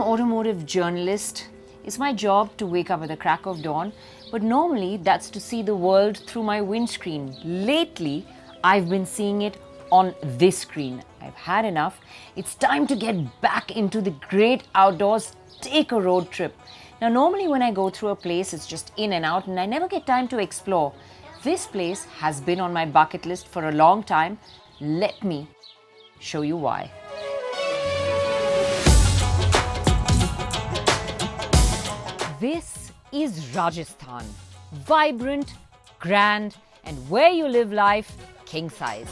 automotive journalist, it's my job to wake up at the crack of dawn, but normally that's to see the world through my windscreen. Lately, I've been seeing it on this screen. I've had enough. It's time to get back into the great outdoors, take a road trip. Now, normally when I go through a place, it's just in and out and I never get time to explore. This place has been on my bucket list for a long time. Let me show you why. This is Rajasthan. Vibrant, grand, and where you live life, king size.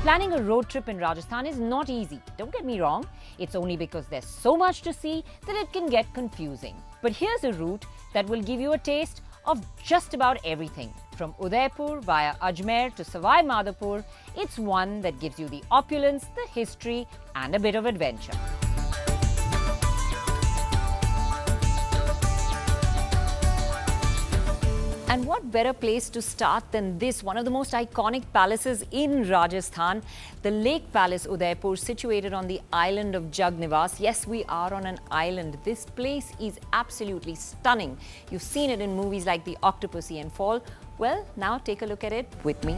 Planning a road trip in Rajasthan is not easy. Don't get me wrong. It's only because there's so much to see that it can get confusing. But here's a route that will give you a taste of just about everything. From Udaipur via Ajmer to Savai Madhopur, it's one that gives you the opulence, the history, and a bit of adventure. And what better place to start than this, one of the most iconic palaces in Rajasthan, the Lake Palace Udaipur, situated on the island of Jagnivas. Yes, we are on an island. This place is absolutely stunning. You've seen it in movies like The Octopussy and Fall. Well, now take a look at it with me.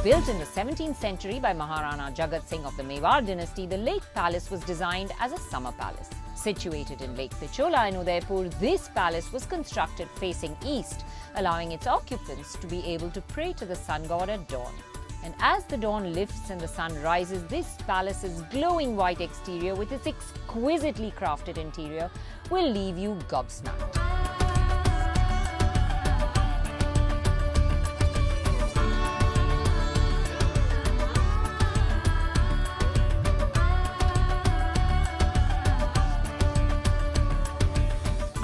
Built in the 17th century by Maharana Jagat Singh of the Mewar dynasty, the Lake Palace was designed as a summer palace. Situated in Lake Pichola in Udaipur, this palace was constructed facing east, allowing its occupants to be able to pray to the sun god at dawn. And as the dawn lifts and the sun rises, this palace's glowing white exterior with its exquisitely crafted interior will leave you gobsmacked.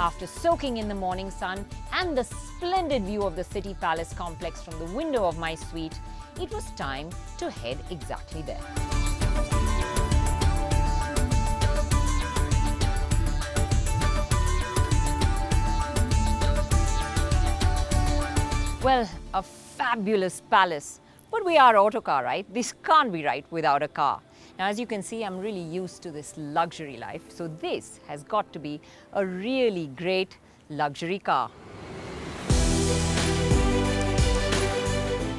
After soaking in the morning sun and the splendid view of the city palace complex from the window of my suite, it was time to head exactly there. Well, a fabulous palace. But we are Autocar, right? This can't be right without a car. Now, as you can see, I'm really used to this luxury life, so this has got to be a really great luxury car.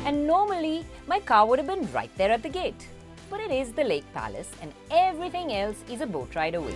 And normally, my car would have been right there at the gate. But it is the Lake Palace, and everything else is a boat ride away.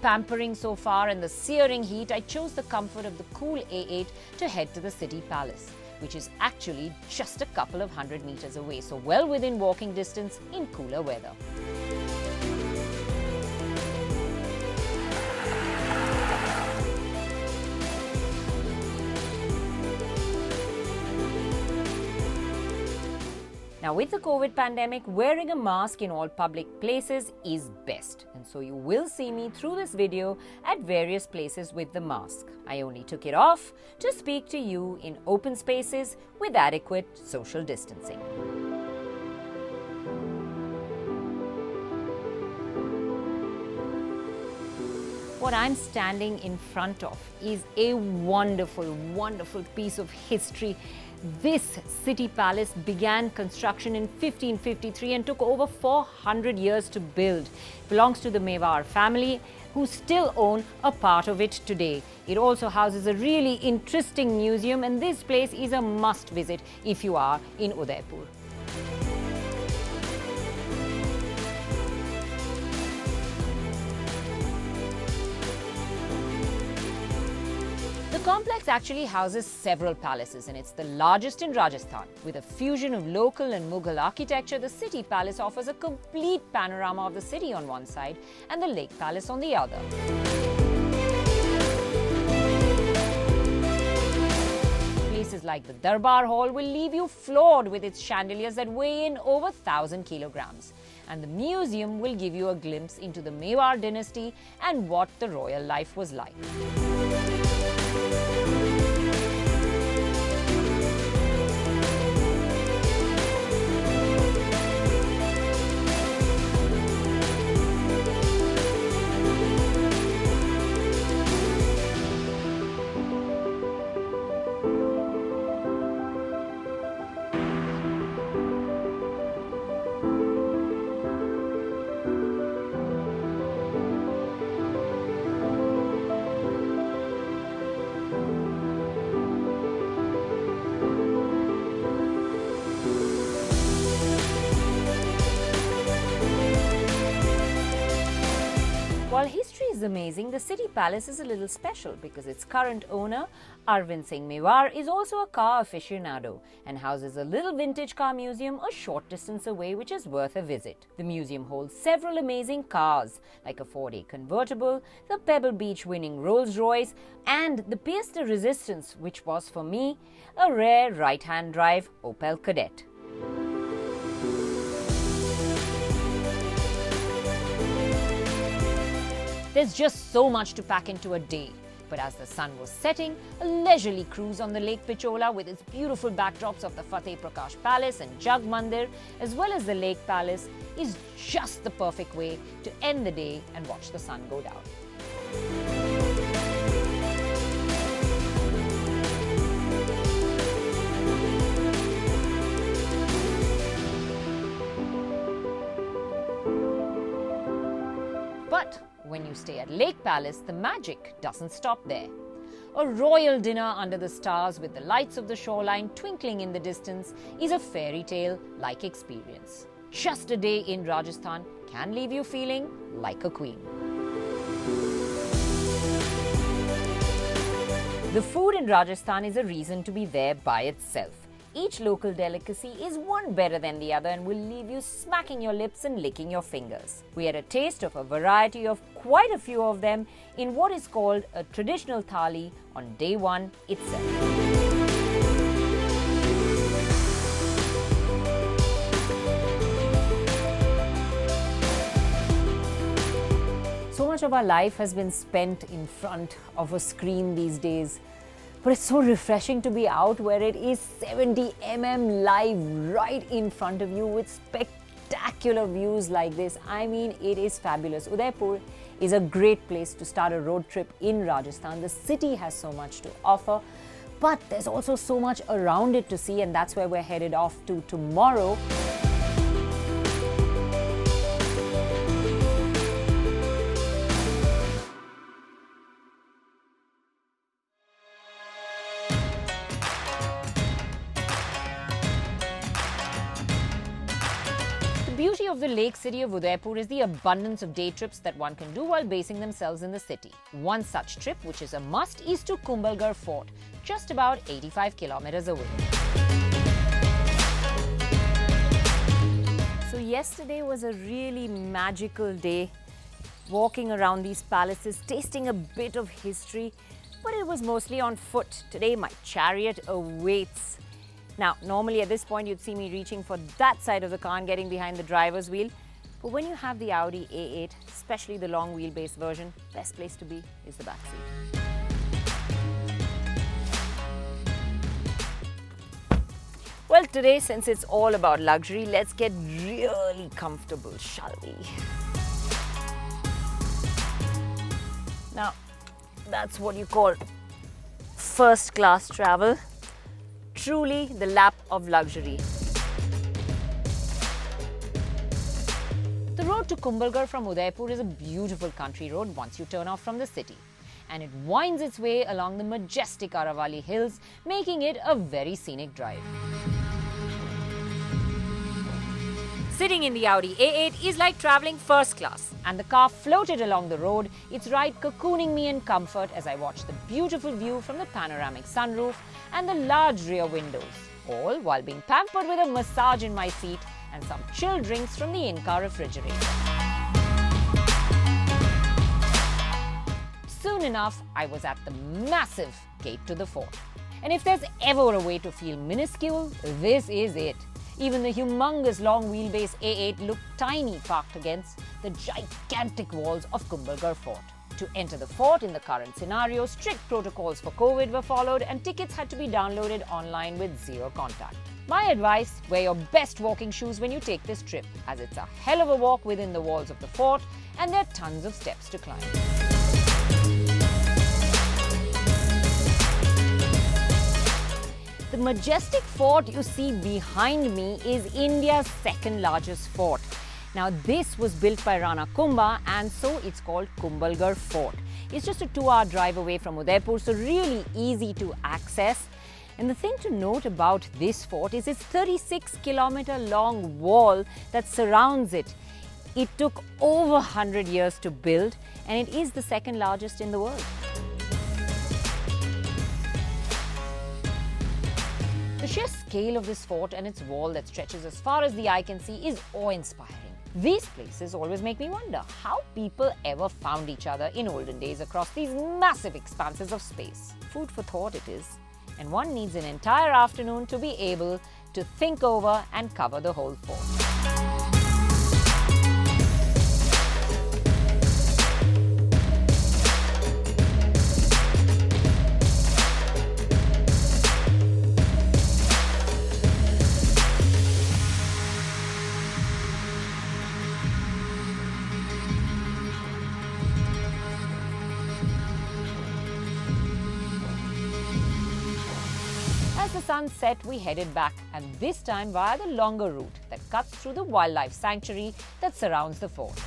Pampering so far and the searing heat, I chose the comfort of the cool A8 to head to the city palace, which is actually just a couple of 100 meters away, so well within walking distance in cooler weather. Now, with the COVID pandemic, wearing a mask in all public places is best. And so you will see me through this video at various places with the mask. I only took it off to speak to you in open spaces with adequate social distancing. What I'm standing in front of is a wonderful, wonderful piece of history. This city palace began construction in 1553 and took over 400 years to build. It belongs to the Mewar family, who still own a part of it today. It also houses a really interesting museum, and this place is a must visit if you are in Udaipur. The complex actually houses several palaces, and it's the largest in Rajasthan. With a fusion of local and Mughal architecture, the city palace offers a complete panorama of the city on one side and the lake palace on the other. Places like the Darbar Hall will leave you floored with its chandeliers that weigh in over 1,000 kilograms. And the museum will give you a glimpse into the Mewar dynasty and what the royal life was like. While history is amazing, the city palace is a little special because its current owner, Arvind Singh Mewar, is also a car aficionado and houses a little vintage car museum a short distance away, which is worth a visit. The museum holds several amazing cars like a Ford convertible, the Pebble Beach winning Rolls-Royce, and the pièce de résistance, which was for me a rare right-hand drive Opel Kadett. There's just so much to pack into a day. But as the sun was setting, a leisurely cruise on the Lake Pichola with its beautiful backdrops of the Fateh Prakash Palace and Jag Mandir, as well as the Lake Palace, is just the perfect way to end the day and watch the sun go down. But when you stay at Lake Palace, the magic doesn't stop there. A royal dinner under the stars with the lights of the shoreline twinkling in the distance is a fairy tale-like experience. Just a day in Rajasthan can leave you feeling like a queen. The food in Rajasthan is a reason to be there by itself. Each local delicacy is one better than the other and will leave you smacking your lips and licking your fingers. We had a taste of a variety of quite a few of them in what is called a traditional thali on day one itself. So much of our life has been spent in front of a screen these days. But it's so refreshing to be out where it is 70 mm live right in front of you with spectacular views like this. I mean, it is fabulous. Udaipur is a great place to start a road trip in Rajasthan. The city has so much to offer, but there's also so much around it to see, and that's where we're headed off to tomorrow. The beauty of the lake city of Udaipur is the abundance of day trips that one can do while basing themselves in the city. One such trip, which is a must, is to Kumbhalgarh Fort, just about 85 kilometers away. So yesterday was a really magical day, walking around these palaces, tasting a bit of history, but it was mostly on foot. Today my chariot awaits. Now, normally at this point you'd see me reaching for that side of the car and getting behind the driver's wheel. But when you have the Audi A8, especially the long wheelbase version, best place to be is the back seat. Well, today, since it's all about luxury, let's get really comfortable, shall we? Now, that's what you call first class travel. Truly the lap of luxury. The road to Kumbhalgarh from Udaipur is a beautiful country road once you turn off from the city. And it winds its way along the majestic Aravalli hills, making it a very scenic drive. Sitting in the Audi A8 is like travelling first class, and the car floated along the road, its ride cocooning me in comfort as I watched the beautiful view from the panoramic sunroof and the large rear windows, all while being pampered with a massage in my seat and some chilled drinks from the in-car refrigerator. Soon enough, I was at the massive gate to the fort. And if there's ever a way to feel minuscule, this is it. Even the humongous long wheelbase A8 looked tiny parked against the gigantic walls of Kumbhalgarh Fort. To enter the fort in the current scenario, strict protocols for COVID were followed and tickets had to be downloaded online with zero contact. My advice, wear your best walking shoes when you take this trip, as it's a hell of a walk within the walls of the fort and there are tons of steps to climb. The majestic fort you see behind me is India's second largest fort. Now this was built by Rana Kumbha and so it's called Kumbhalgarh Fort. It's just a 2-hour drive away from Udaipur, so really easy to access. And the thing to note about this fort is its 36-kilometer long wall that surrounds it. It took over 100 years to build and it is the second largest in the world. The sheer scale of this fort and its wall that stretches as far as the eye can see is awe-inspiring. These places always make me wonder how people ever found each other in olden days across these massive expanses of space. Food for thought it is, and one needs an entire afternoon to be able to think over and cover the whole fort. As the sun set, we headed back, and this time via the longer route that cuts through the wildlife sanctuary that surrounds the fort.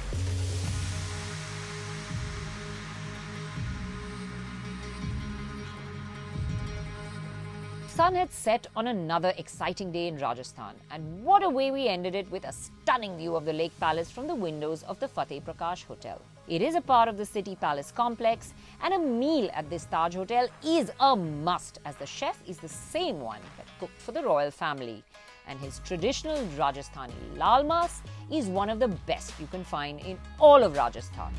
Sun had set on another exciting day in Rajasthan, and what a way we ended it with a stunning view of the Lake Palace from the windows of the Fateh Prakash Hotel. It is a part of the City Palace complex, and a meal at this Taj Hotel is a must, as the chef is the same one that cooked for the royal family. And his traditional Rajasthani lal mas is one of the best you can find in all of Rajasthan.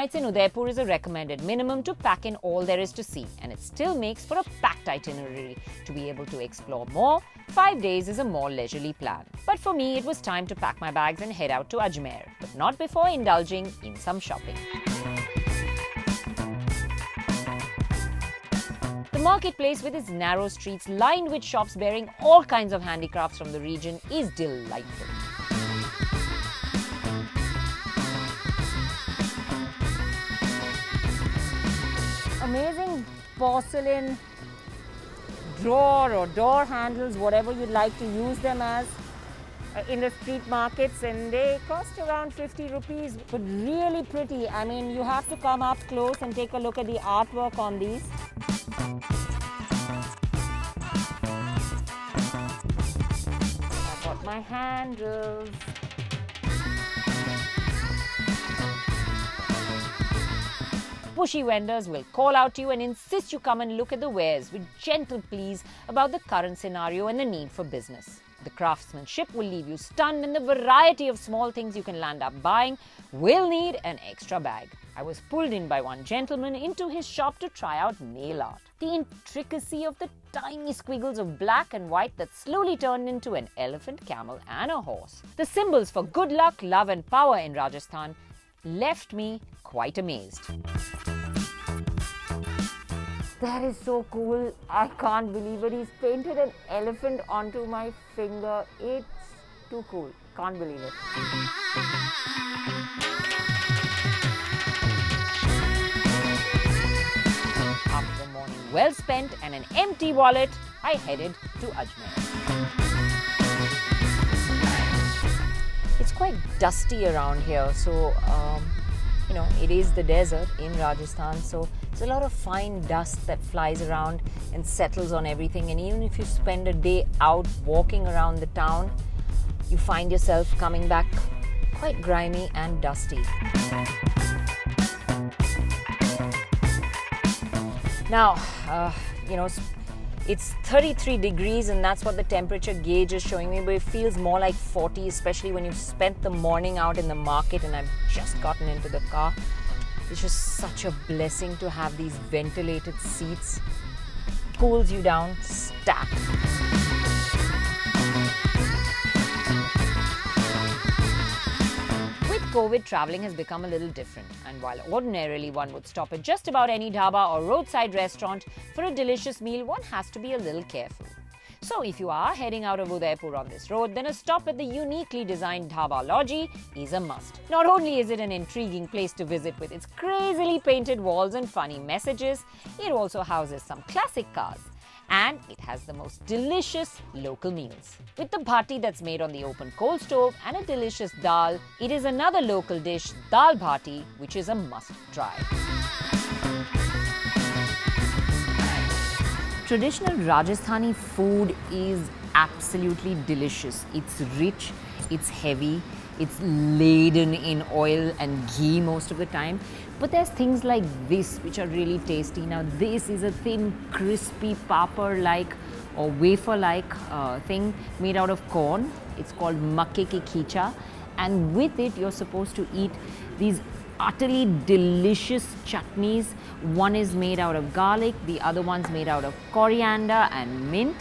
Nights in Udaipur is a recommended minimum to pack in all there is to see, and it still makes for a packed itinerary. To be able to explore more, 5 days is a more leisurely plan. But for me, it was time to pack my bags and head out to Ajmer, but not before indulging in some shopping. The marketplace, with its narrow streets lined with shops bearing all kinds of handicrafts from the region, is delightful. Amazing porcelain drawer or door handles, whatever you'd like to use them as, in the street markets, and they cost around 50 rupees, but really pretty. I mean, you have to come up close and take a look at the artwork on these. I've got my handles. Pushy vendors will call out to you and insist you come and look at the wares with gentle pleas about the current scenario and the need for business. The craftsmanship will leave you stunned, and the variety of small things you can land up buying will need an extra bag. I was pulled in by one gentleman into his shop to try out nail art. The intricacy of the tiny squiggles of black and white that slowly turned into an elephant, camel and a horse. The symbols for good luck, love and power in Rajasthan left me quite amazed. That is so cool. I can't believe it. He's painted an elephant onto my finger. It's too cool. Can't believe it. After a morning well spent and an empty wallet, I headed to Ajmer. It's quite dusty around here, so it is the desert in Rajasthan, so it's a lot of fine dust that flies around and settles on everything. And even if you spend a day out walking around the town, you find yourself coming back quite grimy and dusty. Now, it's 33 degrees and that's what the temperature gauge is showing me, but it feels more like 40, especially when you've spent the morning out in the market and I've just gotten into the car. It's just such a blessing to have these ventilated seats. Cools you down, stat. COVID, traveling has become a little different, and while ordinarily one would stop at just about any dhaba or roadside restaurant for a delicious meal, one has to be a little careful. So if you are heading out of Udaipur on this road, then a stop at the uniquely designed Dhaba Logi is a must. Not only is it an intriguing place to visit with its crazily painted walls and funny messages, it also houses some classic cars. And it has the most delicious local meals. With the bhati that's made on the open coal stove and a delicious dal, it is another local dish, dal bhati, which is a must try. Traditional Rajasthani food is absolutely delicious. It's rich, it's heavy, it's laden in oil and ghee most of the time. But there's things like this which are really tasty. Now this is a thin, crispy papad-like or wafer-like thing made out of corn. It's called makke ki khicha, and with it you're supposed to eat these utterly delicious chutneys. One is made out of garlic, the other one's made out of coriander and mint,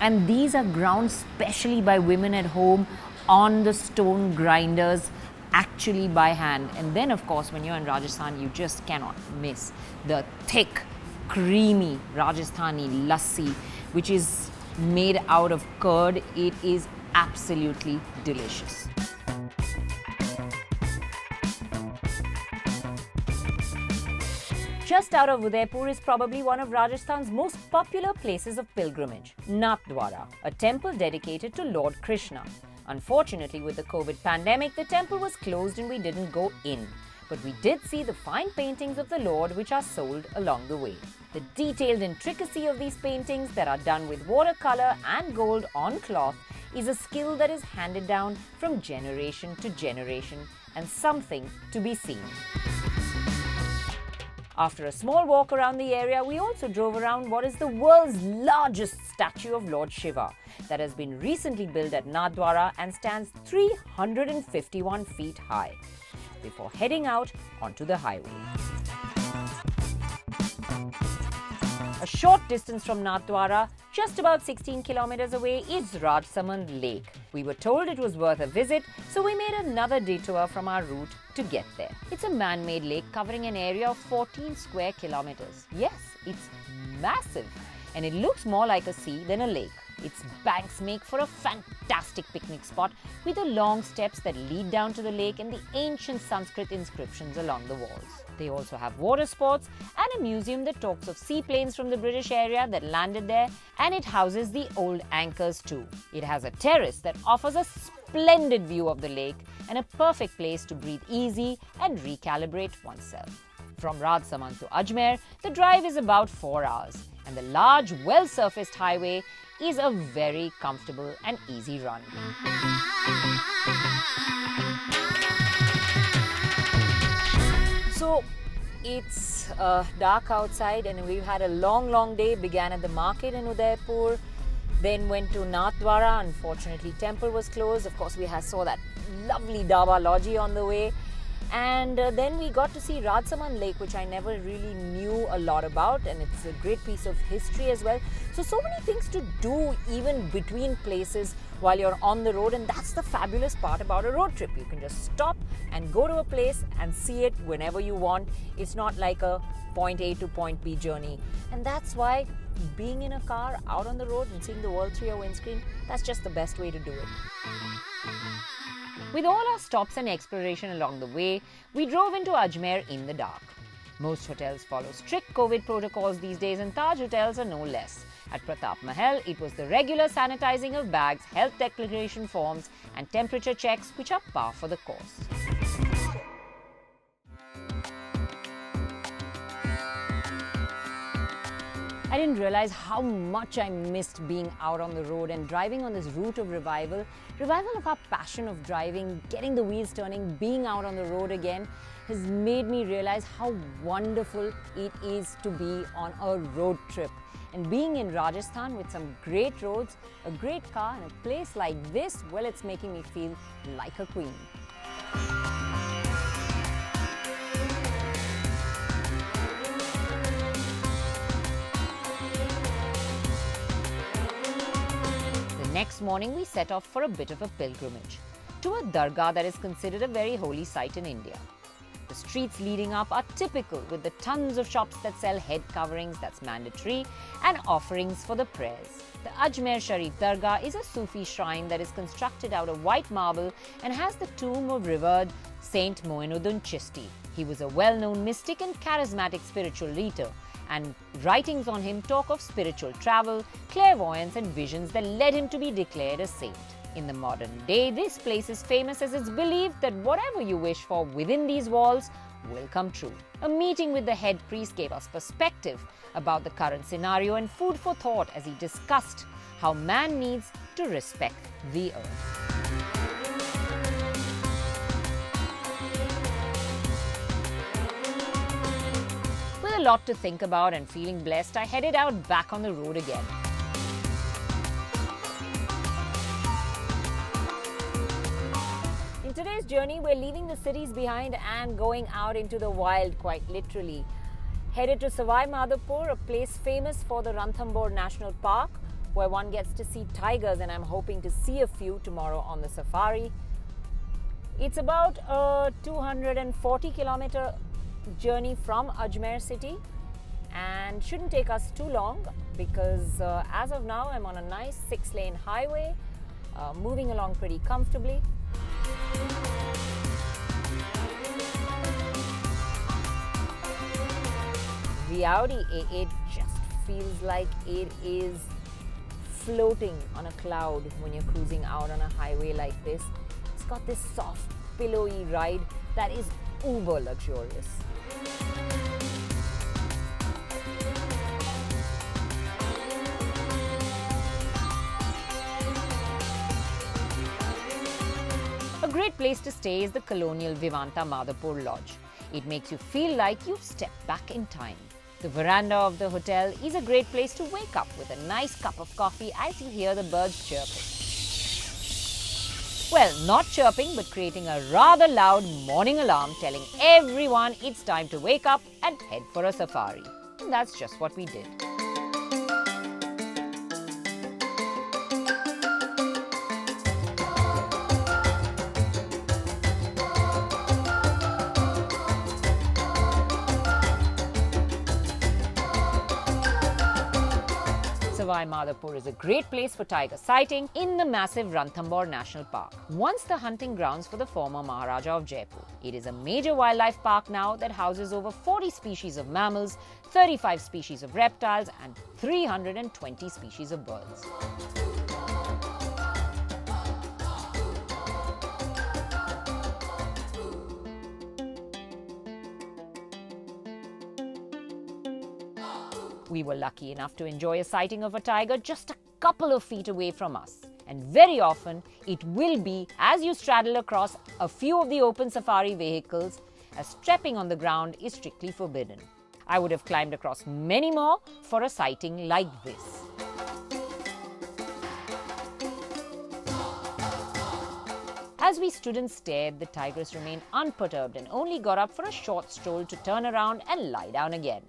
and these are ground specially by women at home on the stone grinders, actually by hand. And then of course when you're in Rajasthan, you just cannot miss the thick, creamy Rajasthani lassi, which is made out of curd. It is absolutely delicious. Just out of Udaipur is probably one of Rajasthan's most popular places of pilgrimage, Nathdwara, a temple dedicated to Lord Krishna. Unfortunately, with the COVID pandemic, the temple was closed and we didn't go in. But we did see the fine paintings of the Lord which are sold along the way. The detailed intricacy of these paintings that are done with watercolor and gold on cloth is a skill that is handed down from generation to generation and something to be seen. After a small walk around the area, we also drove around what is the world's largest statue of Lord Shiva that has been recently built at Nathdwara and stands 351 feet high, before heading out onto the highway. A short distance from Nathdwara, just about 16 kilometers away, is Rajsamand Lake. We were told it was worth a visit, so we made another detour from our route to get there. It's a man-made lake covering an area of 14 square kilometers. Yes, it's massive, and it looks more like a sea than a lake. Its banks make for a fantastic picnic spot with the long steps that lead down to the lake and the ancient Sanskrit inscriptions along the walls. They also have water sports and a museum that talks of seaplanes from the British area that landed there, and it houses the old anchors too. It has a terrace that offers a splendid view of the lake and a perfect place to breathe easy and recalibrate oneself. From Rajsamand to Ajmer, the drive is about 4 hours, and the large, well-surfaced highway is a very comfortable and easy run. So it's dark outside and we've had a long day. Began at the market in Udaipur, then went to Nathdwara. Unfortunately, temple was closed. Of course, we saw that lovely Dhaba Logi on the way. And then we got to see Rajsaman Lake, which I never really knew a lot about, and it's a great piece of history as well. So many things to do even between places while you're on the road, and that's the fabulous part about a road trip. You can just stop and go to a place and see it whenever you want. It's not like a point A to point B journey, and that's why being in a car out on the road and seeing the world through your windscreen, that's just the best way to do it. With all our stops and exploration along the way, we drove into Ajmer in the dark. Most hotels follow strict COVID protocols these days, and Taj hotels are no less. At Pratap Mahal, it was the regular sanitizing of bags, health declaration forms, and temperature checks which are par for the course. I didn't realize how much I missed being out on the road and driving on this route of revival of our passion of driving, getting the wheels turning, being out on the road again has made me realize how wonderful it is to be on a road trip. And being in Rajasthan with some great roads, a great car and a place like this, well, it's making me feel like a queen. Next morning, we set off for a bit of a pilgrimage to a dargah that is considered a very holy site in India. The streets leading up are typical, with the tons of shops that sell head coverings, that's mandatory, and offerings for the prayers. The Ajmer Sharif Dargah is a Sufi shrine that is constructed out of white marble and has the tomb of revered Saint Moinuddin Chishti. He was a well-known mystic and charismatic spiritual leader, and writings on him talk of spiritual travel, clairvoyance and visions that led him to be declared a saint. In the modern day, this place is famous as it's believed that whatever you wish for within these walls will come true. A meeting with the head priest gave us perspective about the current scenario and food for thought as he discussed how man needs to respect the earth. With a lot to think about and feeling blessed, I headed out back on the road again. In today's journey, we're leaving the cities behind and going out into the wild, quite literally. Headed to Savai Madhopur, a place famous for the Ranthambore National Park, where one gets to see tigers, and I'm hoping to see a few tomorrow on the safari. It's about a 240-kilometer journey from Ajmer city and shouldn't take us too long because as of now I'm on a nice 6-lane highway, moving along pretty comfortably. The Audi A8 just feels like it is floating on a cloud when you're cruising out on a highway like this. It's got this soft, pillowy ride that is uber luxurious. A great place to stay is the colonial Vivanta Madhopur Lodge. It makes you feel like you've stepped back in time. The veranda of the hotel is a great place to wake up with a nice cup of coffee as you hear the birds chirping. Well, not chirping, but creating a rather loud morning alarm telling everyone it's time to wake up and head for a safari. And that's just what we did. Savai Madhopur is a great place for tiger sighting in the massive Ranthambore National Park, once the hunting grounds for the former Maharaja of Jaipur. It is a major wildlife park now that houses over 40 species of mammals, 35 species of reptiles and 320 species of birds. We were lucky enough to enjoy a sighting of a tiger just a couple of feet away from us. And very often, it will be as you straddle across a few of the open safari vehicles, as stepping on the ground is strictly forbidden. I would have climbed across many more for a sighting like this. As we stood and stared, the tigress remained unperturbed and only got up for a short stroll to turn around and lie down again.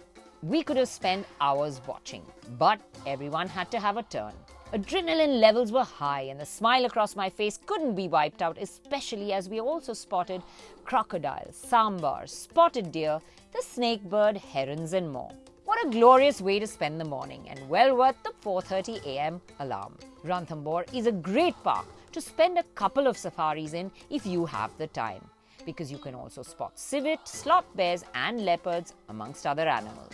We could have spent hours watching, but everyone had to have a turn. Adrenaline levels were high and the smile across my face couldn't be wiped out, especially as we also spotted crocodiles, sambars, spotted deer, the snake bird, herons and more. What a glorious way to spend the morning and well worth the 4:30 a.m. alarm. Ranthambore is a great park to spend a couple of safaris in if you have the time, because you can also spot civet, sloth bears and leopards amongst other animals.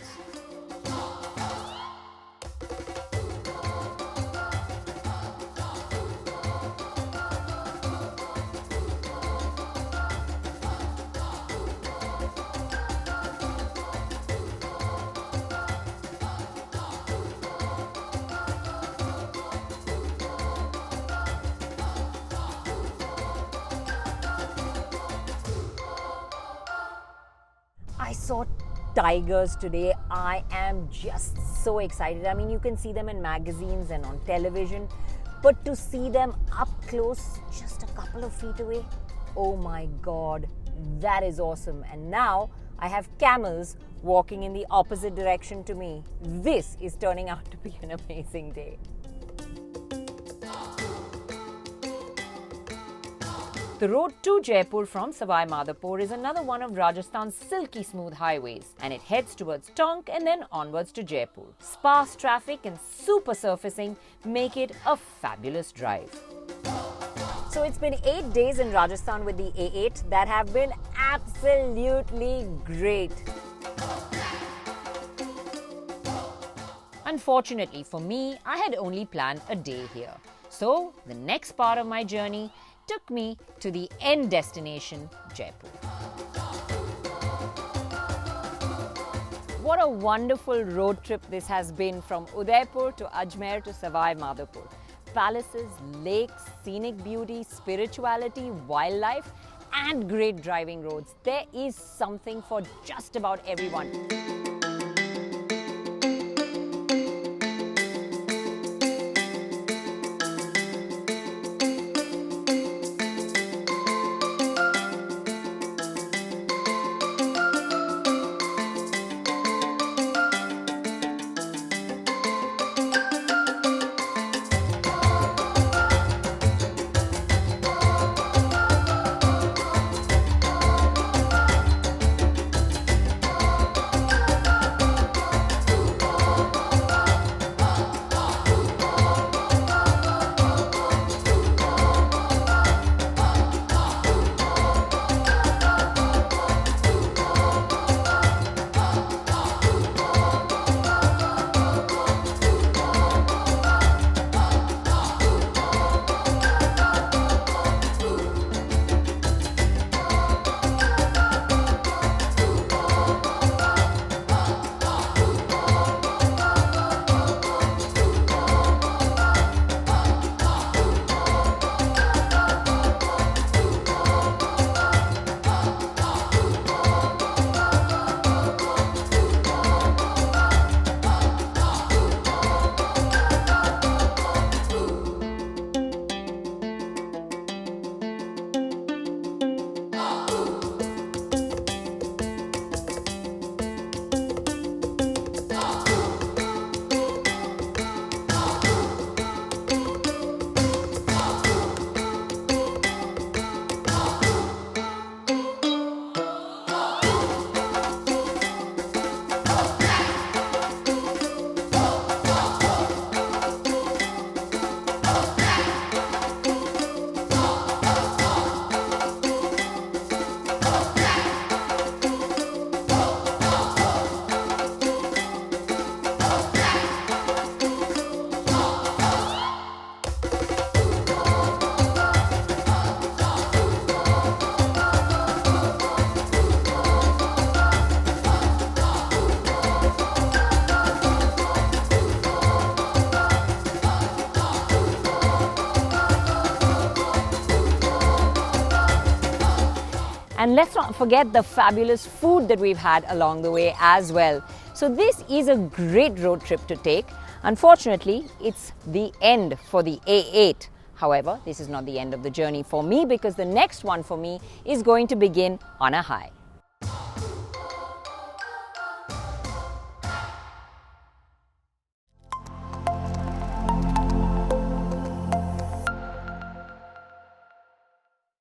I saw tigers today. I am just so excited. I mean, you can see them in magazines and on television, but to see them up close, just a couple of feet away, oh my God, that is awesome. And now I have camels walking in the opposite direction to me. This is turning out to be an amazing day. The road to Jaipur from Savai Madhopur is another one of Rajasthan's silky smooth highways, and it heads towards Tonk and then onwards to Jaipur. Sparse traffic and super surfacing make it a fabulous drive. So it's been 8 days in Rajasthan with the A8 that have been absolutely great. Unfortunately for me, I had only planned a day here. So the next part of my journey took me to the end destination, Jaipur. What a wonderful road trip this has been from Udaipur to Ajmer to Savai Madhopur. Palaces, lakes, scenic beauty, spirituality, wildlife and great driving roads. There is something for just about everyone. And let's not forget the fabulous food that we've had along the way as well. So this is a great road trip to take. Unfortunately, it's the end for the A8. However, this is not the end of the journey for me, because the next one for me is going to begin on a high.